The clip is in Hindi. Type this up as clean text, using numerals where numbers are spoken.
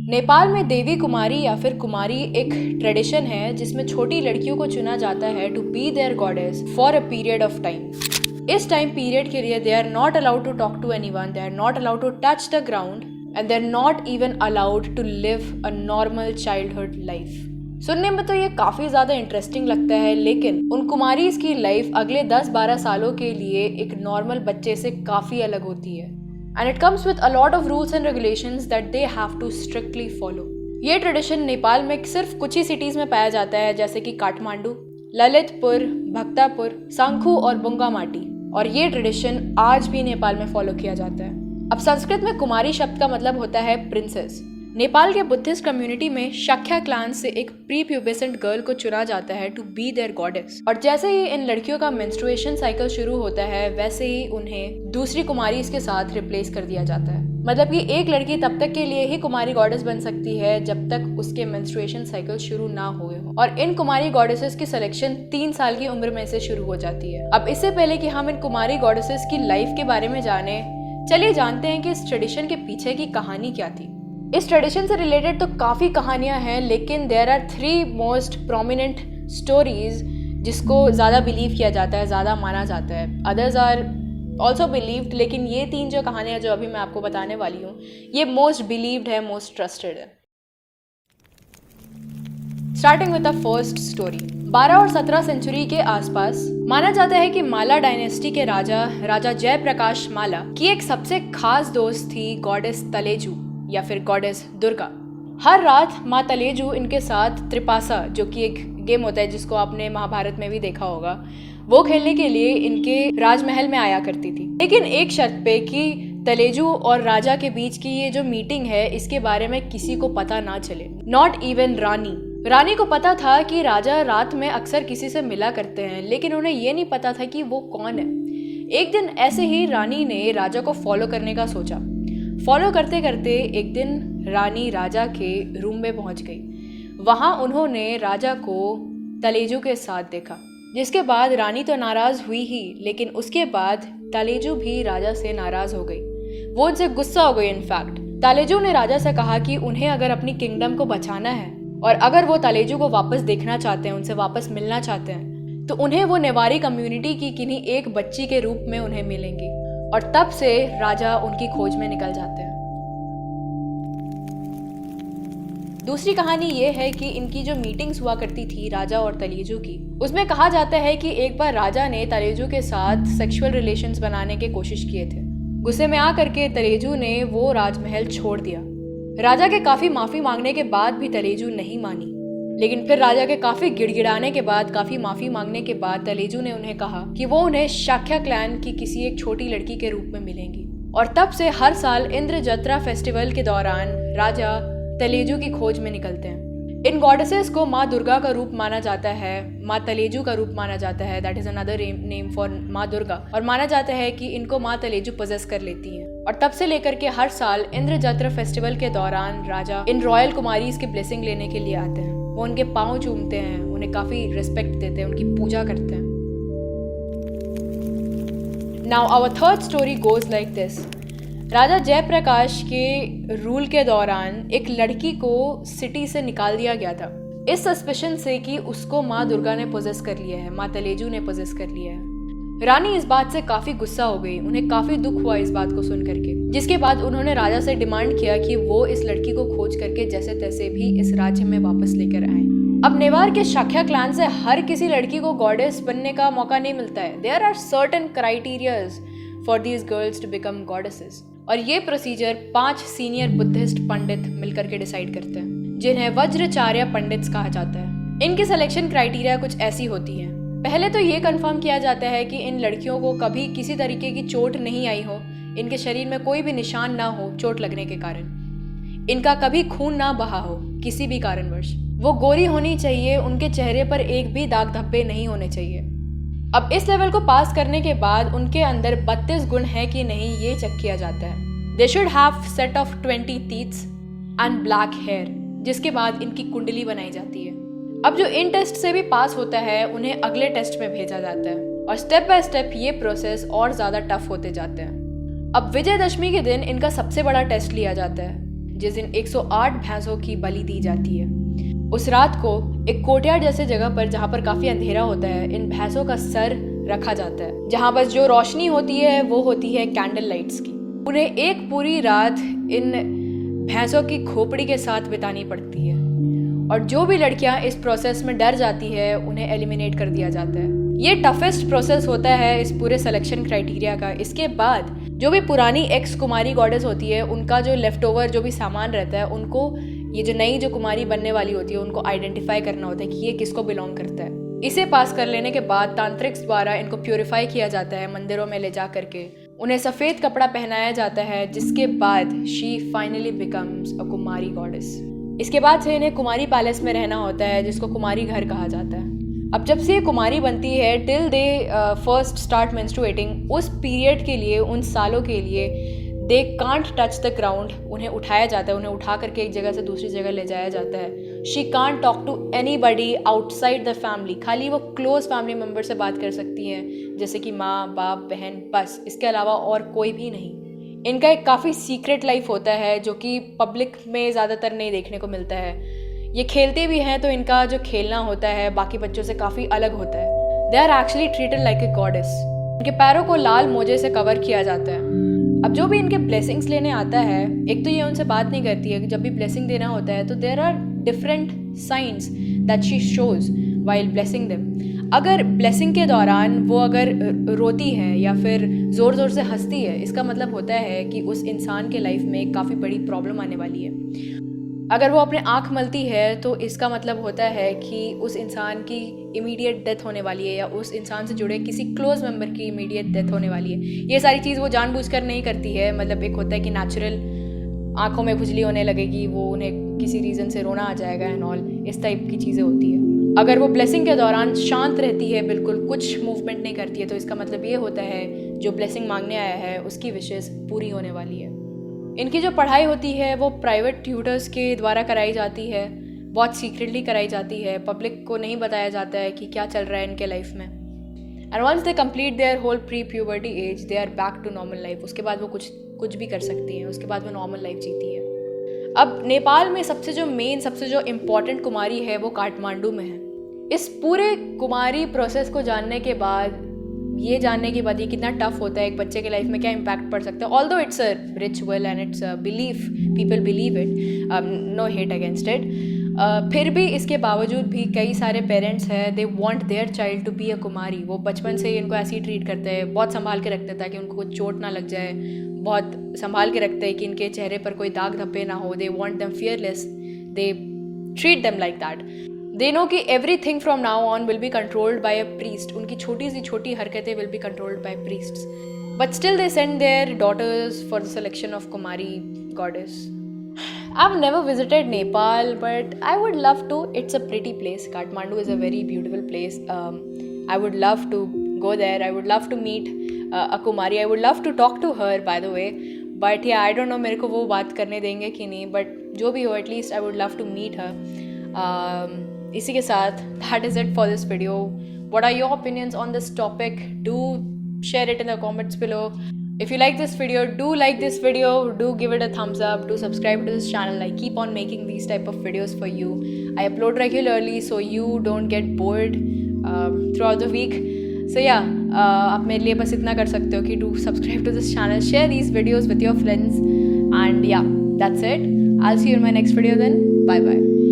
नेपाल में देवी कुमारी या फिर कुमारी एक ट्रेडिशन है जिसमें छोटी लड़कियों को चुना जाता है to be their goddess for a period of time. इस टाइम पीरियड के लिए they are not allowed to talk to anyone, they are not allowed to touch the ground and they are not even allowed to live a normal childhood life. सुनने में तो ये काफ़ी ज़्यादा इंटरेस्टिंग लगता है, लेकिन उन कुमारीज की लाइफ अगले 10-12 सालों के लिए एक नॉर्मल बच्चे से काफ़ी अलग होती है। And it comes with a lot of rules and regulations that they have to strictly follow. ये ट्रेडिशन नेपाल में सिर्फ कुछ ही सिटीज़ में पाया जाता है, जैसे कि काठमांडू, ललितपुर, भक्तापुर, सांखू और बुंगामाटी। और ये ट्रेडिशन आज भी नेपाल में फॉलो किया जाता है। अब संस्कृत में कुमारी शब्द का मतलब होता है प्रिंसेस। नेपाल के बुद्धिस्ट कम्युनिटी में शाक्या क्लान से एक प्री प्यूबेसेंट गर्ल को चुना जाता है टू बी देयर गॉडेस। और जैसे ही इन लड़कियों का मेंस्ट्रुएशन साइकिल शुरू होता है, वैसे ही उन्हें दूसरी कुमारी के साथ रिप्लेस कर दिया जाता है। मतलब कि एक लड़की तब तक के लिए ही कुमारी गॉडेस बन सकती है जब तक उसके मेंस्ट्रुएशन साइकिल शुरू ना हुए हो। और इन कुमारी गॉडेसेस की सिलेक्शन 3 साल की उम्र में से शुरू हो जाती है। अब इससे पहले कि हम इन कुमारी गॉडेसेस की लाइफ के बारे में जाने, चलिए जानते हैं कि इस ट्रेडिशन के पीछे की कहानी क्या थी। इस ट्रेडिशन से रिलेटेड तो काफ़ी कहानियां हैं, लेकिन there are 3 most prominent stories जिसको ज़्यादा बिलीव किया जाता है, ज़्यादा माना जाता है। अदर्स आर ऑल्सो बिलीव्ड, लेकिन ये 3 जो कहानियां जो अभी मैं आपको बताने वाली हूँ, ये मोस्ट बिलीव्ड है, मोस्ट ट्रस्टेड है। Starting with the first story. 12 और 17 सेंचुरी के आसपास माना जाता है कि माला डायनेस्टी के राजा जयप्रकाश माला की एक सबसे खास दोस्त थी गॉडेस तलेजू या फिर गॉडेस दुर्गा। हर रात माँ तलेजू इनके साथ त्रिपासा, जो कि एक गेम होता है जिसको आपने महाभारत में भी देखा होगा, वो खेलने के लिए इनके राजमहल में आया करती थी। लेकिन एक शर्त पे कि तलेजू और राजा के बीच की ये जो मीटिंग है, इसके बारे में किसी को पता ना चले, नॉट इवन रानी को पता था कि राजा रात में अक्सर किसी से मिला करते हैं, लेकिन उन्हें ये नहीं पता था कि वो कौन है। एक दिन ऐसे ही रानी ने राजा को फॉलो करने का सोचा। फॉलो करते करते एक दिन रानी राजा के रूम में पहुंच गई। वहां उन्होंने राजा को तलेजू के साथ देखा, जिसके बाद रानी तो नाराज हुई ही, लेकिन उसके बाद तलेजू भी राजा से नाराज हो गई। वो उनसे गुस्सा हो गई। इनफैक्ट तलेजू ने राजा से कहा कि उन्हें अगर अपनी किंगडम को बचाना है और अगर वो तलेजू को वापस देखना चाहते हैं, उनसे वापस मिलना चाहते हैं, तो उन्हें वो नेवारी कम्युनिटी की किन्हीं एक बच्ची के रूप में उन्हें मिलेंगी। और तब से राजा उनकी खोज में निकल जाते हैं। दूसरी कहानी ये है कि इनकी जो मीटिंग्स हुआ करती थी राजा और तलेजू की, उसमें कहा जाता है कि एक बार राजा ने तलेजू के साथ सेक्सुअल रिलेशंस बनाने की कोशिश किए थे। गुस्से में आकर के तलेजू ने वो राजमहल छोड़ दिया। राजा के काफी माफी मांगने के बाद भी तलेजू नहीं मानी, लेकिन फिर राजा के काफी गिड़गिड़ाने के बाद, काफी माफी मांगने के बाद तलेजू ने उन्हें कहा कि वो उन्हें शाक्या क्लैन की किसी एक छोटी लड़की के रूप में मिलेंगी। और तब से हर साल इंद्र जत्रा फेस्टिवल के दौरान राजा तलेजू की खोज में निकलते हैं। इन गॉडेसेस को माँ दुर्गा का रूप माना जाता है, माँ तलेजू का रूप माना जाता है, that is another name for माँ दुर्गा। और माना जाता है कि इनको माँ तलेजू पोजेस कर लेती हैं। और तब से लेकर के हर साल इंद्र जत्रा फेस्टिवल के दौरान राजा इन रॉयल कुमारीज की ब्लेसिंग लेने के लिए आते हैं। वो उनके पाँव चूमते हैं, उन्हें काफ़ी रिस्पेक्ट देते हैं, उनकी पूजा करते हैं। Now our third story goes like this. राजा जयप्रकाश के रूल के दौरान एक लड़की को सिटी से निकाल दिया गया था, इस सस्पेशन से कि उसको माँ दुर्गा ने पोजेस कर लिया है, माँ तलेजू ने पोजेस कर लिया है। रानी इस बात से काफी गुस्सा हो गई, उन्हें काफी दुख हुआ इस बात को सुन करके, जिसके बाद उन्होंने राजा से डिमांड किया कि वो इस लड़की को खोज करके जैसे तैसे भी इस राज्य में वापस लेकर आए। अब नेवार के शाक्या क्लैन से हर किसी लड़की को गॉडेस बनने का मौका नहीं मिलता है। There are certain criterias for these girls to become goddesses, और ये प्रोसीजर 5 सीनियर बुद्धिस्ट पंडित मिलकर के डिसाइड करते हैं, जिन्हें वज्रचार्य पंडित्स कहा जाता है। इनकी सिलेक्शन क्राइटेरिया कुछ ऐसी होती है। पहले तो ये कंफर्म किया जाता है कि इन लड़कियों को कभी किसी तरीके की चोट नहीं आई हो, इनके शरीर में कोई भी निशान ना हो चोट लगने के कारण, इनका कभी खून ना बहा हो किसी भी कारणवश, वो गोरी होनी चाहिए, उनके चेहरे पर एक भी दाग धब्बे नहीं होने चाहिए। अब इस लेवल को पास करने के बाद उनके अंदर 32 गुण है कि नहीं, ये चेक किया जाता है। They should have set of 20 teeths and black hair, जिसके बाद इनकी कुंडली बनाई जाती है। अब जो इन टेस्ट से भी पास होता है, उन्हें अगले टेस्ट में भेजा जाता है, और स्टेप बाय स्टेप ये प्रोसेस और ज़्यादा टफ होते जाते हैं। अब विजयदशमी के दिन इनका सबसे बड़ा टेस्ट लिया जाता है। जिस दिन 108 भैंसों की बलि दी जाती है। उस रात को एक कोर्टयार्ड जैसे जगह पर, जहाँ पर काफ़ी अंधेरा होता है, इन भैंसों का सर रखा जाता है, जहाँ बस जो रोशनी होती है वो होती है कैंडल लाइट्स की। उन्हें एक पूरी रात इन भैंसों की खोपड़ी के साथ बितानी पड़ती है, और जो भी लड़कियां इस प्रोसेस में डर जाती है उन्हें एलिमिनेट कर दिया जाता है। ये टफेस्ट प्रोसेस होता है इस पूरे सिलेक्शन क्राइटेरिया का। इसके बाद जो भी पुरानी एक्स कुमारी गॉडेस होती है, उनका जो लेफ्ट ओवर जो भी सामान रहता है, उनको ये जो नई जो कुमारी बनने वाली होती है उनको आइडेंटिफाई करना होता है कि ये किसको बिलोंग करता है। इसे पास कर लेने के बाद तांत्रिक्स द्वारा इनको प्योरीफाई किया जाता है, मंदिरों में ले जा करके उन्हें सफ़ेद कपड़ा पहनाया जाता है, जिसके बाद she finally becomes a Kumari goddess. इसके बाद से इन्हें कुमारी पैलेस में रहना होता है, जिसको कुमारी घर कहा जाता है। अब जब से ये कुमारी बनती है टिल दे फर्स्ट स्टार्ट मेंस्ट्रुएटिंग, उस पीरियड के लिए, उन सालों के लिए they can't touch the ground. उन्हें उठाया जाता है, उन्हें उठा करके एक जगह से दूसरी जगह ले जाया जाता है। She can't talk to anybody outside the family. खाली वो क्लोज फैमिली मेम्बर से बात कर सकती हैं, जैसे कि माँ, बाप, बहन, बस। इसके अलावा और कोई भी नहीं। इनका एक काफ़ी सीक्रेट लाइफ होता है जो कि पब्लिक में ज़्यादातर नहीं देखने को मिलता है। ये खेलते भी हैं तो इनका जो खेलना होता है बाकी बच्चों से काफ़ी अलग होता है। They are actually treated like a goddess. इनके पैरों को लाल मोजे से कवर किया जाता है। अब जो भी इनके ब्लेसिंग्स लेने आता है, एक तो ये उनसे बात नहीं करती है। जब भी ब्लेसिंग देना होता है तो there are different signs that she shows while blessing them. अगर ब्लेसिंग के दौरान वो अगर रोती है या फिर ज़ोर ज़ोर से हंसती है, इसका मतलब होता है कि उस इंसान के लाइफ में एक काफ़ी बड़ी प्रॉब्लम आने वाली है। अगर वो अपने आँख मलती है तो इसका मतलब होता है कि उस इंसान की इमीडिएट डेथ होने वाली है, या उस इंसान से जुड़े किसी क्लोज मेंबर की इमीडिएट डेथ होने वाली है। ये सारी चीज़ वो जानबूझकर नहीं करती है। मतलब एक होता है कि नेचुरल आँखों में खुजली होने लगेगी, वो उन्हें किसी रीज़न से रोना आ जाएगा एंड ऑल, इस टाइप की चीज़ें होती है। अगर वो ब्लेसिंग के दौरान शांत रहती है, बिल्कुल कुछ मूवमेंट नहीं करती है, तो इसका मतलब ये होता है जो ब्लेसिंग मांगने आया है उसकी विशेस पूरी होने वाली है। इनकी जो पढ़ाई होती है वो प्राइवेट ट्यूटर्स के द्वारा कराई जाती है, बहुत सीक्रेटली कराई जाती है। पब्लिक को नहीं बताया जाता है कि क्या चल रहा है इनके लाइफ में। And once they complete their whole pre puberty age, they are back to normal life. उसके बाद वो कुछ भी कर सकती हैं, उसके बाद वो नॉर्मल लाइफ जीती हैं। अब नेपाल में सबसे जो इम्पॉर्टेंट कुमारी है वो काठमांडू में है। इस पूरे कुमारी प्रोसेस को जानने के बाद, ये जानने के बाद ये कितना टफ होता है, एक बच्चे के लाइफ में क्या इम्पैक्ट पड़ सकता है। Although it's a ritual and it's a belief, people believe it, no hate against it, फिर भी इसके बावजूद भी कई सारे पेरेंट्स हैं, they want their child to be a Kumari. वो बचपन से इनको ऐसे ही ट्रीट करते हैं, बहुत संभाल के रखते हैं ताकि उनको कुछ चोट ना लग जाए, बहुत संभाल के रखते हैं कि इनके चेहरे पर कोई दाग धब्बे ना हो। They want them fearless, they treat them like that. They know कि everything from now on will be controlled by a priest. उनकी छोटी सी छोटी हरकतें will be controlled by priests. But still they send their daughters for the selection of Kumari goddess. I've never visited Nepal, but I would love to. It's a pretty place. Kathmandu is a very beautiful place. I would love to go there. I would love to meet a Kumari. I would love to talk to her, by the way. But yeah, I don't know मेरे को वो बात करने देंगे कि नहीं. But जो भी हो, at least I would love to meet her. इसी के साथ that is it for this video. What are your opinions on this topic? Do share it in the comments below. If you like this video, do like this video, do give it a thumbs up, do subscribe to this channel. I keep on making these type of videos for you. I upload regularly so you don't get bored throughout the week. So yeah, आप मेरे लिए बस इतना कर सकते हो कि do subscribe to this channel, share these videos with your friends, and yeah, that's it. I'll see you in my next video then. Bye bye.